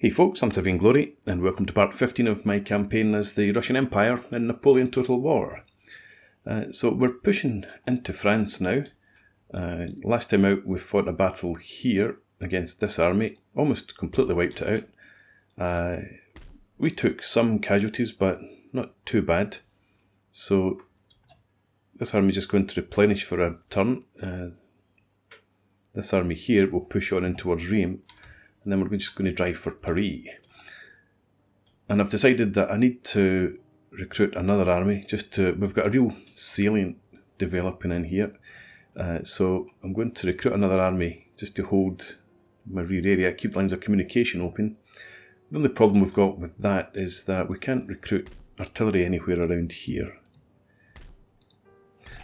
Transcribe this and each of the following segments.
Hey folks, I'm Tavian Glory, and welcome to part 15 of my campaign as the Russian Empire in Napoleon Total War. So we're pushing into France now. Last time out we fought a battle here against this army, almost completely wiped it out. We took some casualties, but not too bad. So this army is just going to replenish for a turn. This army here will push on in towards Reims. And then we're just going to drive for Paris. And I've decided that I need to recruit another army. We've got a real salient developing in here. So I'm going to recruit another army just to hold my rear area, keep lines of communication open. The only problem we've got with that is that we can't recruit artillery anywhere around here.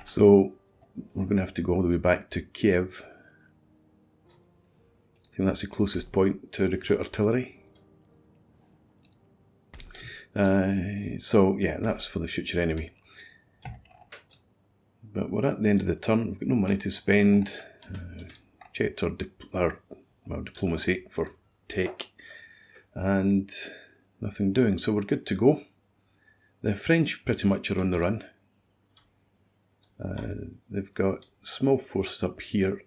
So we're going to have to go all the way back to Kiev. I think that's the closest point to recruit artillery. So yeah, that's for the future anyway. But we're at the end of the turn. We've got no money to spend. Checked our diplomacy for tech, and nothing doing. So we're good to go. The French pretty much are on the run. They've got small forces up here.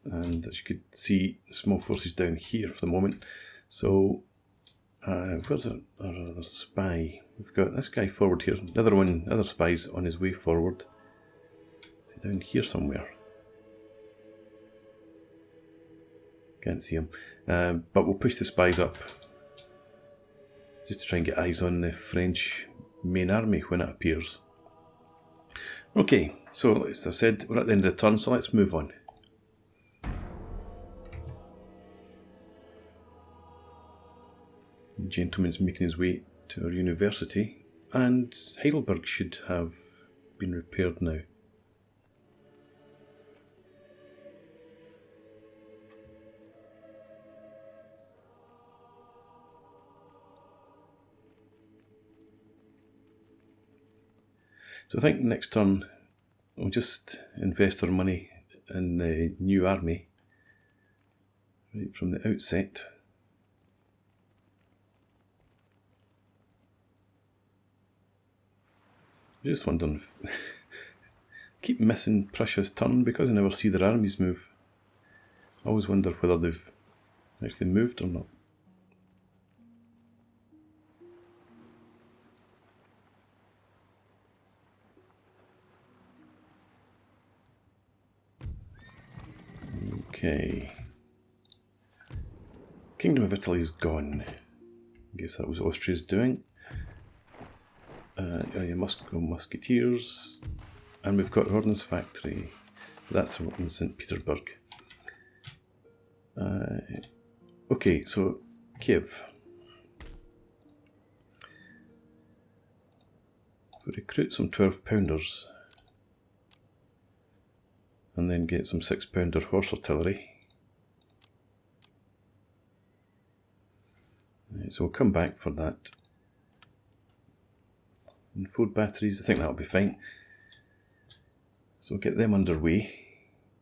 And as you could see, small forces down here for the moment. So, where's our other spy? We've got this guy forward here. Other spy's on his way forward. Down here somewhere. Can't see him. But we'll push the spies up. Just to try and get eyes on the French main army when it appears. Okay, so as I said, we're at the end of the turn, so let's move on. The gentleman's making his way to our university, and Heidelberg should have been repaired now. So I think next turn we'll just invest our money in the new army right from the outset. I'm just wondering if I keep missing Prussia's turn because I never see their armies move. I always wonder whether they've actually moved or not. Okay. Kingdom of Italy is gone. I guess that was Austria's doing. Musketeers, and we've got Ordnance Factory. That's in St. Petersburg. Okay, so Kiev. We'll recruit some 12-pounders and then get some 6-pounder horse artillery. Right, so we'll come back for that. And 4 batteries, I think that'll be fine. So we'll get them underway.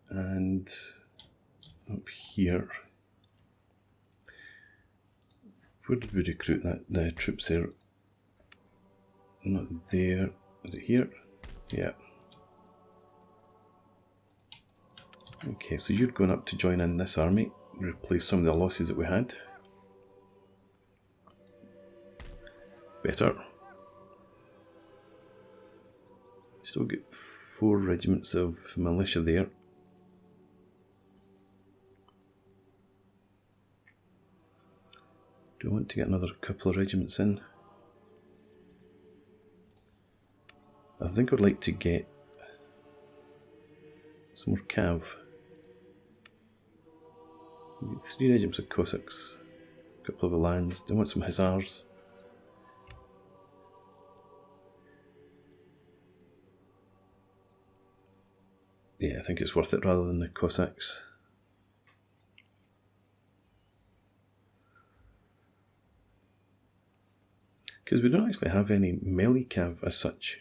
And up here, where did we recruit the troops there? Not there. Is it here? Yeah. Okay, so you're going up to join in this army, replace some of the losses that we had. Better. Still get 4 regiments of militia there. Do I want to get another couple of regiments in? I think I'd like to get some more cav. 3 regiments of Cossacks, a couple of Alans. Do I want some hussars? Yeah, I think it's worth it rather than the Cossacks. Because we don't actually have any melee cav as such.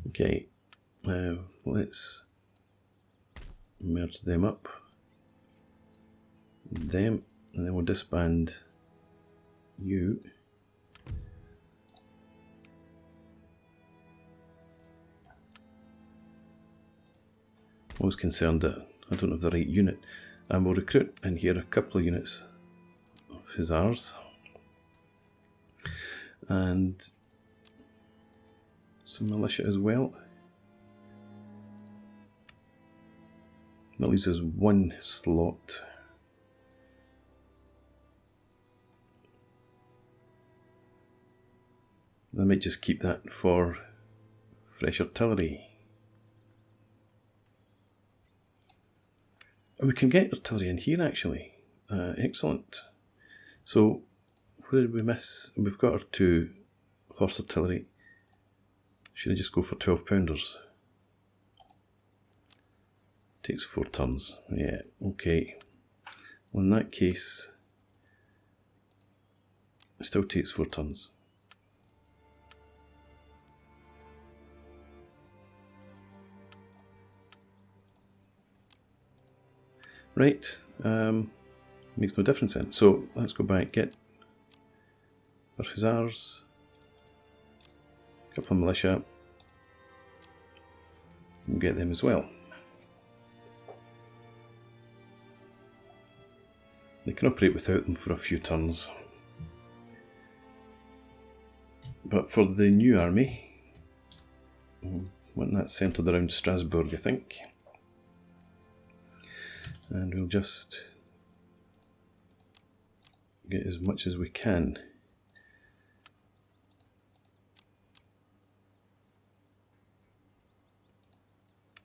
Okay, Let's merge them up, and then we'll disband you. I was concerned that I don't have the right unit, and we'll recruit in here a couple of units of hussars and some militia as well. That leaves us one slot. I might just keep that for fresh artillery. And we can get artillery in here actually. Excellent. So, where did we miss? We've got our 2 horse artillery. Should I just go for 12 pounders? Takes 4 turns. Yeah, okay. Well, in that case, it still takes 4 turns. Right, makes no difference then. So let's go back, get our hussars, a couple of militia, we'll get them as well. They can operate without them for a few turns. But for the new army, I want that centred around Strasbourg, I think. And we'll just get as much as we can.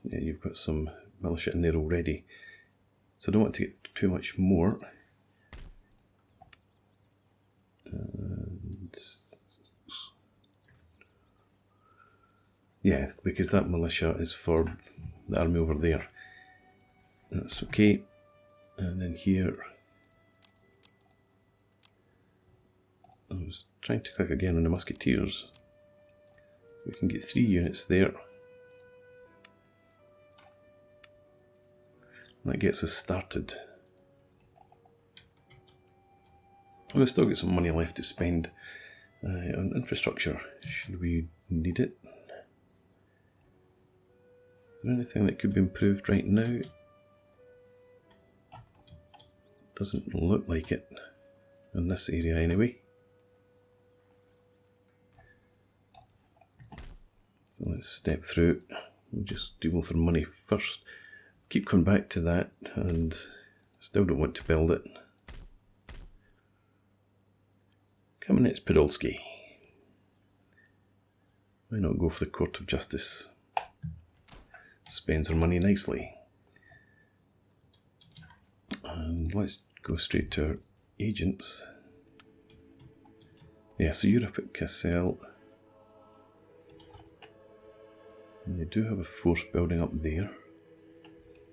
Yeah, you've got some militia in there already, so I don't want to get too much more. And yeah, because that militia is for the army over there. That's okay. And then here, I was trying to click again on the musketeers. We can get 3 units there. That gets us started. We've still got some money left to spend on infrastructure, should we need it. Is there anything that could be improved right now? Doesn't look like it in this area anyway. So let's step through. We'll just deal with our money first. Keep coming back to that, and still don't want to build it. Kamenets Podolski. Why not go for the Court of Justice? Spends our money nicely. And let's go straight to our agents. Yeah, so Europe at Cassel. And they do have a force building up there.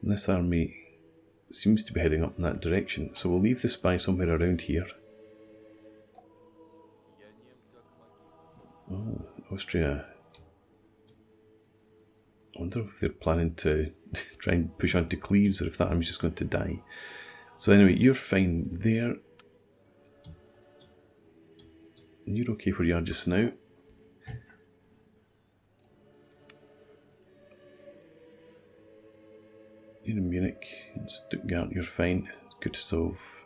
And this army seems to be heading up in that direction, so we'll leave the spy somewhere around here. Oh, Austria. I wonder if they're planning to try and push on to Cleves, or if that army's just going to die. So anyway, you're fine there. And you're okay where you are just now. You're in Munich and Stuttgart, you're fine. Good to solve.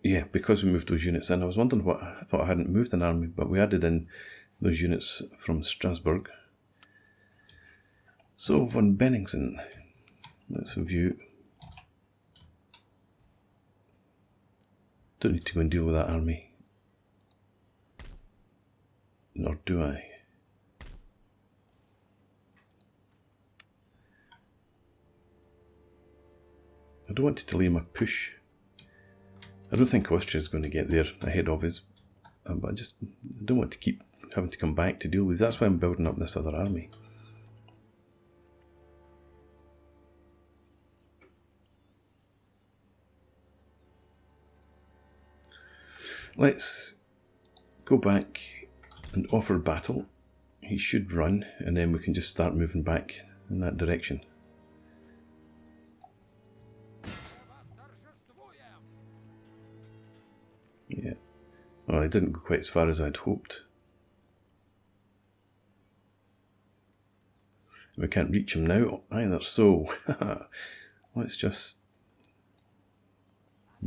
Yeah, because we moved those units in, I was wondering what, I thought I hadn't moved an army, but we added in those units from Strasbourg. So, von Benningsen, let's review. Don't need to go and deal with that army. Nor do I. I don't want to delay my push. I don't think Austria is going to get there ahead of us, but I don't want to keep having to come back to deal with. That's why I'm building up this other army. Let's go back and offer battle he should run, and then we can just start moving back in that direction. Yeah. Well, I didn't go quite as far as I'd hoped. We can't reach him now either, so let's just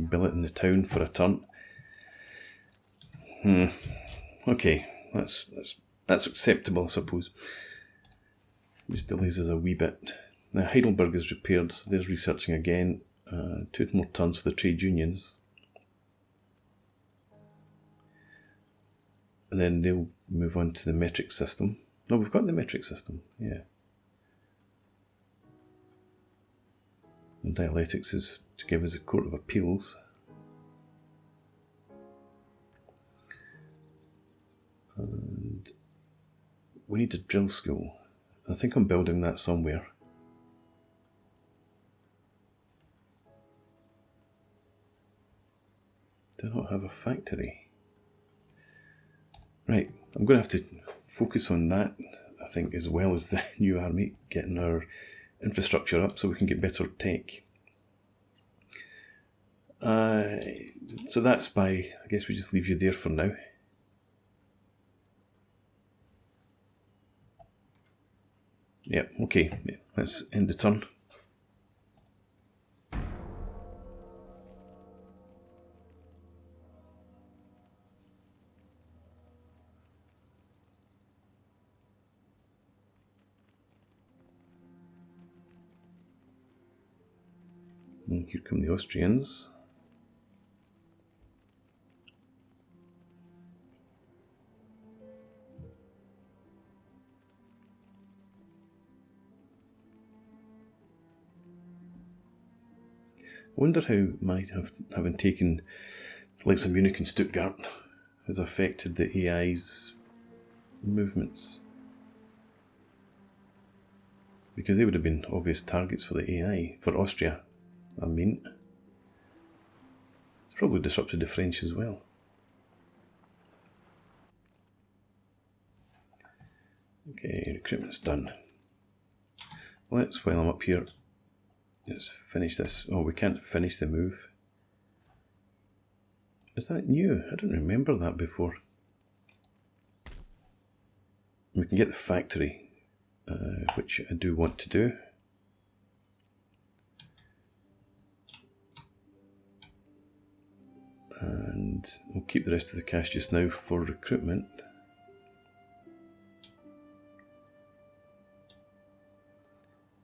billet in the town for a turn. Okay, that's acceptable, I suppose. Just delays us a wee bit. Now Heidelberg is repaired, so there's researching again. 2 more turns for the trade unions. And then they'll move on to the metric system. No, we've got the metric system, yeah. And dialectics is to give us a court of appeals. And we need a drill school. I think I'm building that somewhere. Do not have a factory. Right, I'm going to have to focus on that, I think, as well as the new army, getting our infrastructure up so we can get better tech. So that's by, I guess we just leave you there for now. Yep, okay, let's end the turn. And here come the Austrians. I wonder how having taken the likes of Munich and Stuttgart has affected the AI's movements. Because they would have been obvious targets for the AI, for Austria, I mean. It's probably disrupted the French as well. Okay, recruitment's done. Let's, while I'm up here, let's finish this. Oh, we can't finish the move. Is that new? I don't remember that before. We can get the factory, which I do want to do. And we'll keep the rest of the cash just now for recruitment.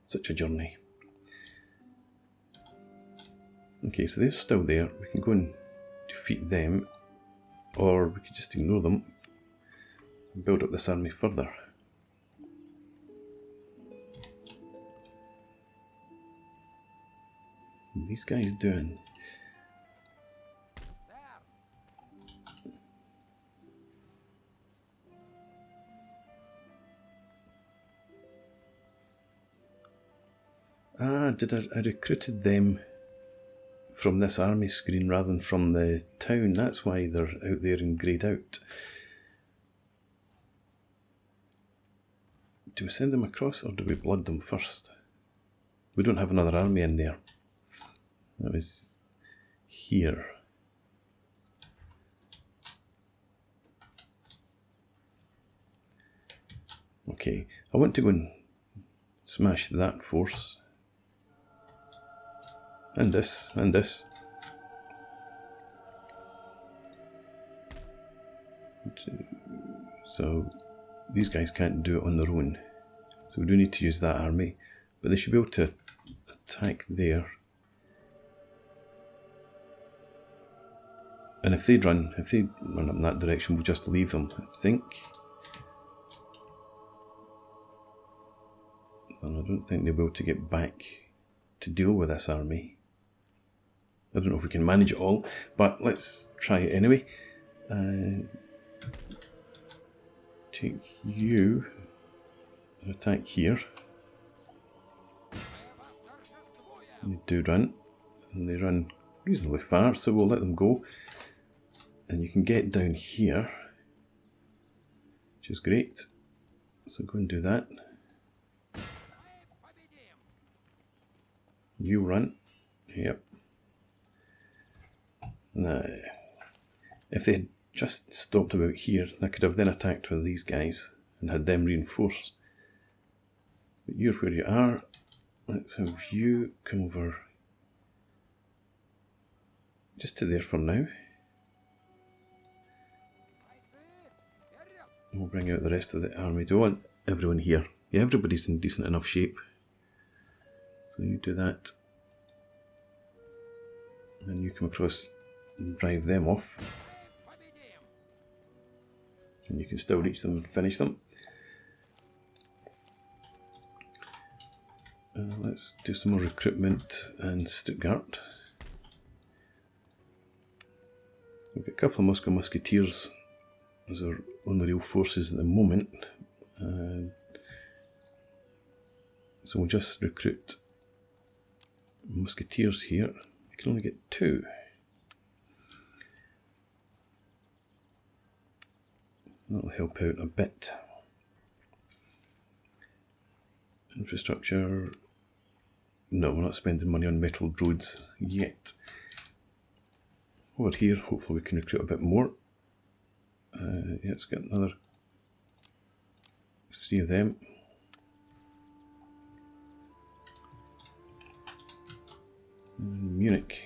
Such a journey. Okay, so they're still there. We can go and defeat them, or we could just ignore them and build up this army further. What are these guys doing? Ah, I recruited them from this army screen rather than from the town. That's why they're out there in greyed out. Do we send them across or do we blood them first? We don't have another army in there. That was here. Okay, I want to go and smash that force. And this, and this. So these guys can't do it on their own. So we do need to use that army. But they should be able to attack there. And if they run in that direction, we'll just leave them, I think. And I don't think they'll be able to get back to deal with this army. I don't know if we can manage it all, but let's try it anyway. Take you and attack here. They do run, and they run reasonably far, so we'll let them go. And you can get down here, which is great. So go and do that. You run. Yep. Now, if they had just stopped about here, I could have then attacked with these guys and had them reinforce. But you're where you are. Let's have you come over just to there for now. And we'll bring out the rest of the army. Do I want everyone here? Yeah, everybody's in decent enough shape. So you do that. And you come across and drive them off. And you can still reach them and finish them. Let's do some more recruitment in Stuttgart. We've got a couple of Moscow Musketeers as our only real forces at the moment. So we'll just recruit Musketeers here. You can only get 2. That'll help out a bit. Infrastructure. No, we're not spending money on metal roads yet. Over here, hopefully we can recruit a bit more. Yeah, let's get another 3 of them. And Munich.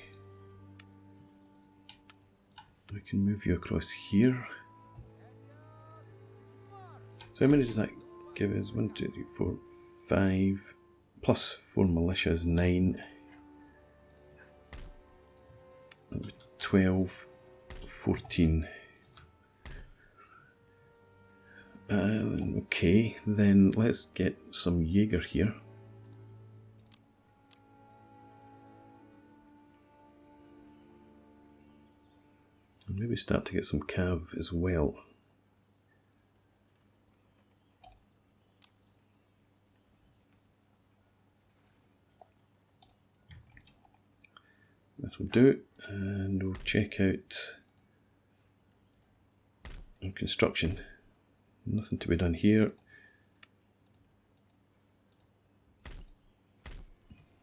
We can move you across here. So how many does that give us? 1, 2, 3, 4, 5. Plus 4 militia is 9. 12, 14. Okay, then let's get some Jaeger here. And maybe start to get some cav as well. That'll do, and we'll check out our construction. Nothing to be done here.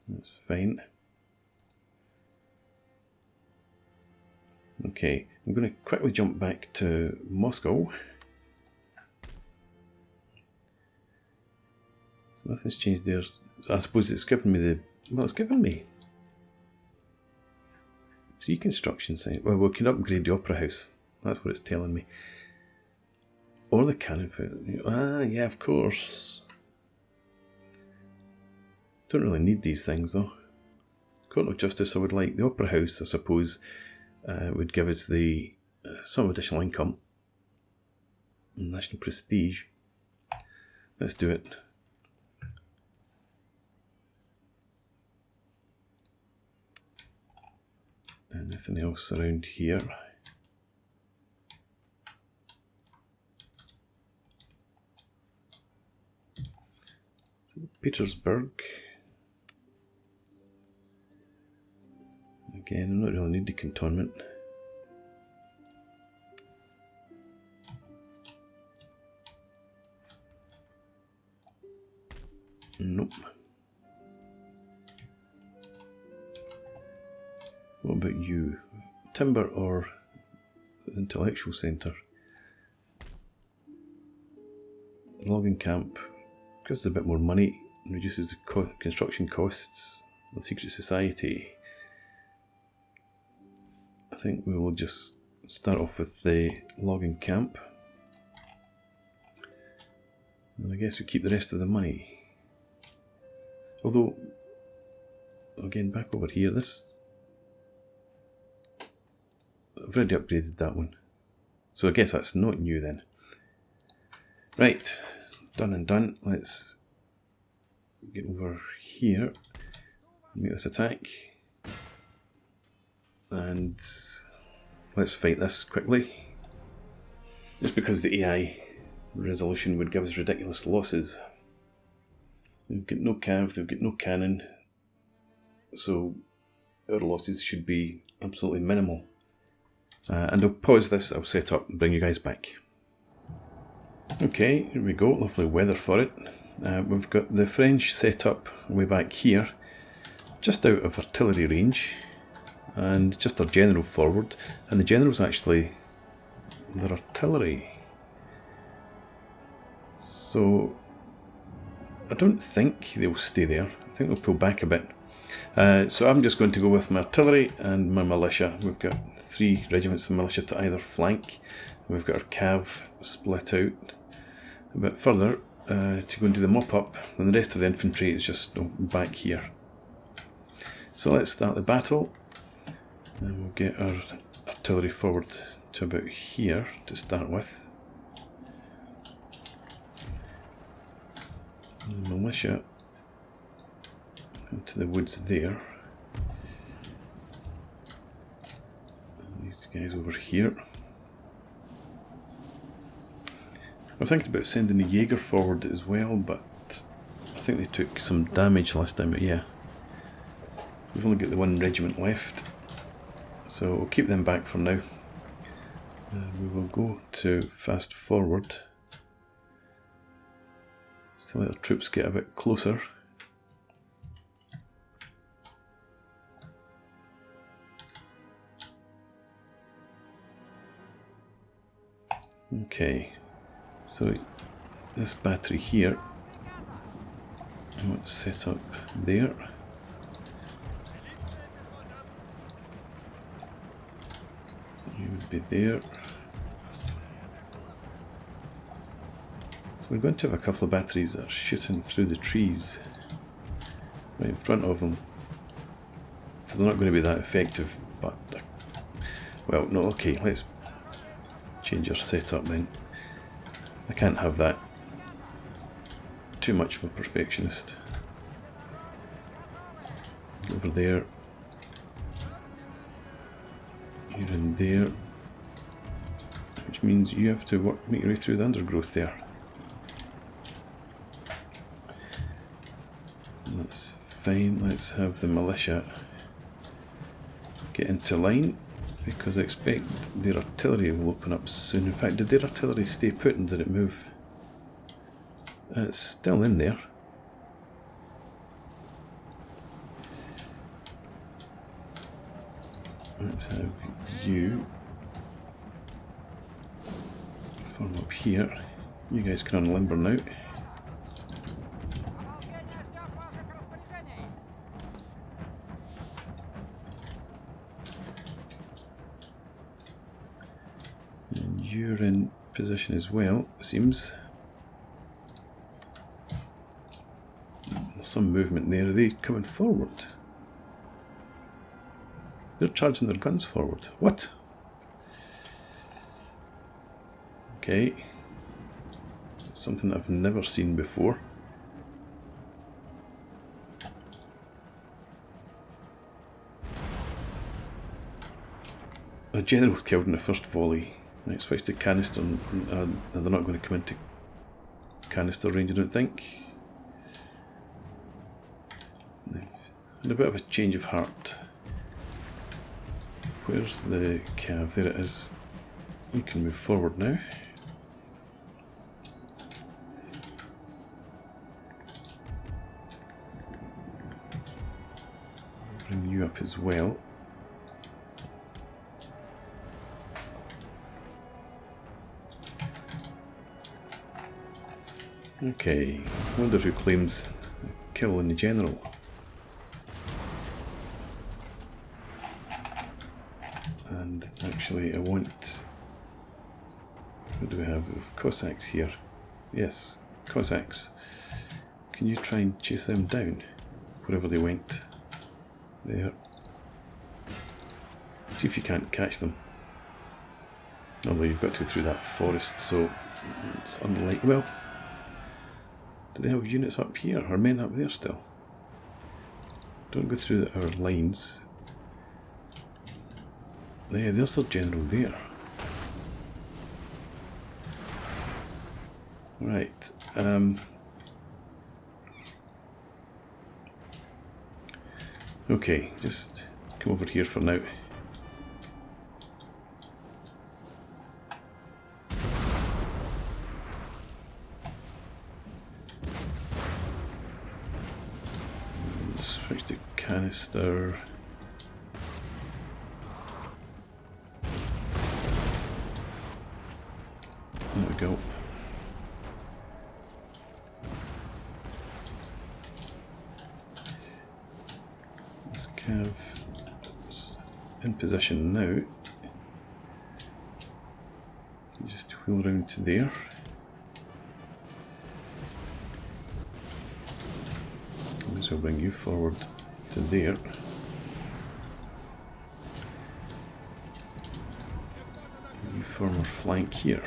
That's fine. Okay, I'm going to quickly jump back to Moscow. Nothing's changed there. I suppose it's given me the... well, it's given me 3 construction sites. Well, we can upgrade the Opera House. That's what it's telling me. Or the cannon fountain. Ah, yeah, of course. Don't really need these things though. Court of Justice I would like. The Opera House, I suppose, would give us the some additional income. National prestige. Let's do it. Anything else around here? Petersburg. Again, I'm not really need the cantonment. Nope. What about you? Timber or intellectual centre? Logging camp. Gives us a bit more money, reduces the construction costs. The secret society. I think we will just start off with the logging camp. And I guess we keep the rest of the money. Although, again, back over here, this... I've already upgraded that one. So I guess that's not new then. Right, done and done. Let's get over here, make this attack, and let's fight this quickly. Just because the AI resolution would give us ridiculous losses. They've got no cav, they've got no cannon, so our losses should be absolutely minimal. And I'll pause this, I'll set up and bring you guys back. Okay, here we go, lovely weather for it. We've got the French set up way back here, just out of artillery range, and just our general forward, and the general's actually their artillery. So I don't think they'll stay there. I think they'll pull back a bit. So I'm just going to go with my artillery and my militia. We've got 3 regiments of militia to either flank. We've got our cav split out a bit further to go and do the mop-up, and the rest of the infantry is just back here. So let's start the battle, and we'll get our artillery forward to about here to start with. And the militia into the woods there. And these guys over here. I was thinking about sending the Jaeger forward as well, but I think they took some damage last time, but yeah. We've only got the 1 regiment left, so we'll keep them back for now. We will go to fast forward. Just to let our troops get a bit closer. Okay. So this battery here, I want to set up there. You would be there. So we're going to have a couple of batteries that are shooting through the trees right in front of them. So they're not going to be that effective, but well, no, okay, let's change our setup then. I can't have that. Too much of a perfectionist. Over there. You're in there. Which means you have to make your way through the undergrowth there. That's fine. Let's have the militia get into line, because I expect their artillery will open up soon. In fact, did their artillery stay put and did it move? It's still in there. Let's have you form up here. You guys can unlimber now. And you're in position as well, it seems. There's some movement there. Are they coming forward? They're charging their guns forward. What? Okay. Something I've never seen before. The general was killed in the first volley. Right, switch to canister, and they're not going to come into canister range, I don't think. And a bit of a change of heart. Where's the cav? There it is. You can move forward now. Bring you up as well. Okay, I wonder who claims the kill in the general. And actually I want... What do we have? We have Cossacks here. Yes, Cossacks. Can you try and chase them down? Wherever they went. There. See if you can't catch them. Although you've got to go through that forest, so it's unlikely. Well, do they have units up here? Are men up there still? Don't go through our lines. Yeah, there's their general there. Right. Okay, just come over here for now. Switch to canister. There we go. This cav is in position now. You just wheel around to there. This will bring you forward to there. You form a flank here.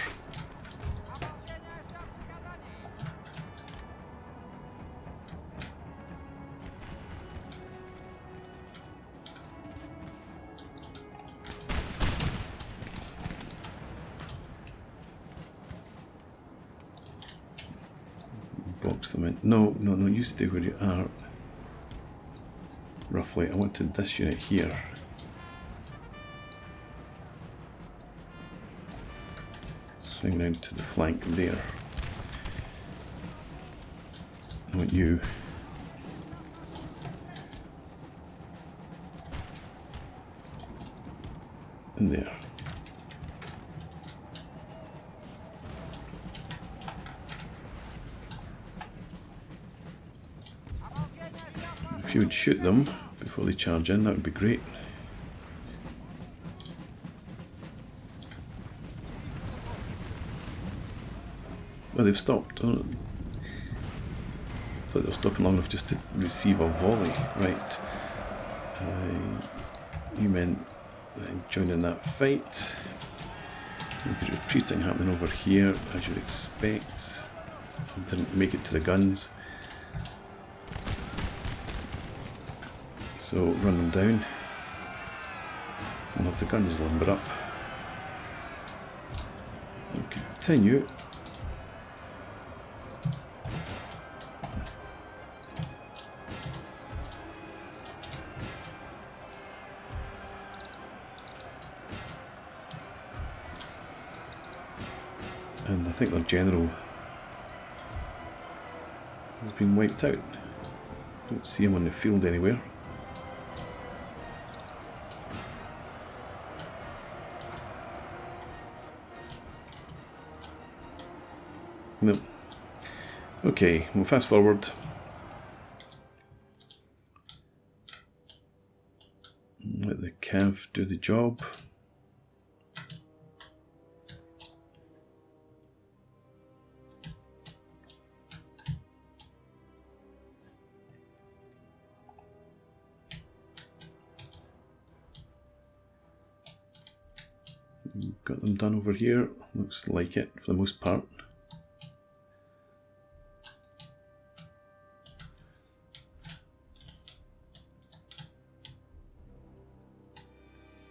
Box them in. No, you stay where you are. Roughly, I wanted this unit here. Swing round to the flank there. I want you. In there. If you would shoot them before they charge in, that would be great. Well, they've stopped. Oh, I thought they were stopping long enough just to receive a volley. Right. You meant joining that fight. There's retreating happening over here, as you'd expect. Didn't make it to the guns. So run them down. We'll have the guns lumber up. And continue. And I think their general has been wiped out. Don't see him on the field anywhere. No. Okay, we'll fast forward. Let the cav do the job. Got them done over here. Looks like it for the most part.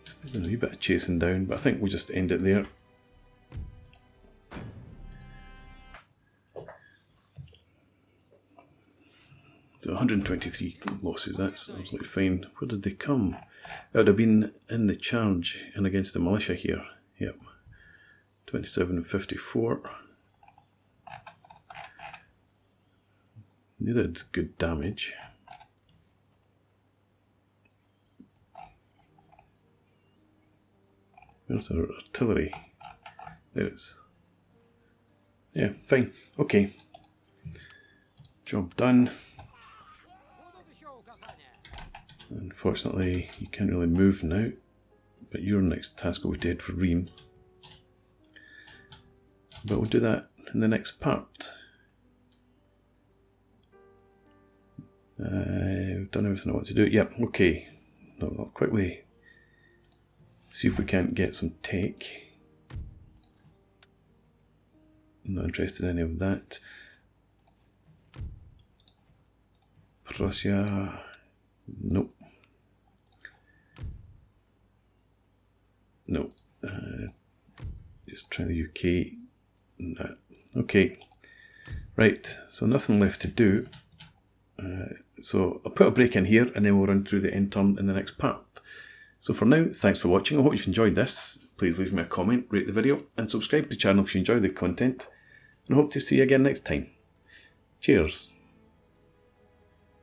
Still a wee bit of chasing down, but I think we'll just end it there. So 123 losses, that's absolutely fine. Where did they come? That would have been in the charge and against the militia here. Yep. 27 and 54. They did good damage. Where's our artillery? There it is. Yeah, fine. Okay. Job done. Unfortunately, you can't really move now, but your next task will be dead for Ream. But we'll do that in the next part. We've done everything I want to do. Yep, okay. No, I'll quickly see if we can't get some tech. I'm not interested in any of that. Prussia. Nope. No. Just try the UK. No. Okay. Right. So nothing left to do. So I'll put a break in here and then we'll run through the end turn in the next part. So for now, thanks for watching. I hope you've enjoyed this. Please leave me a comment, rate the video and subscribe to the channel if you enjoy the content. And I hope to see you again next time. Cheers.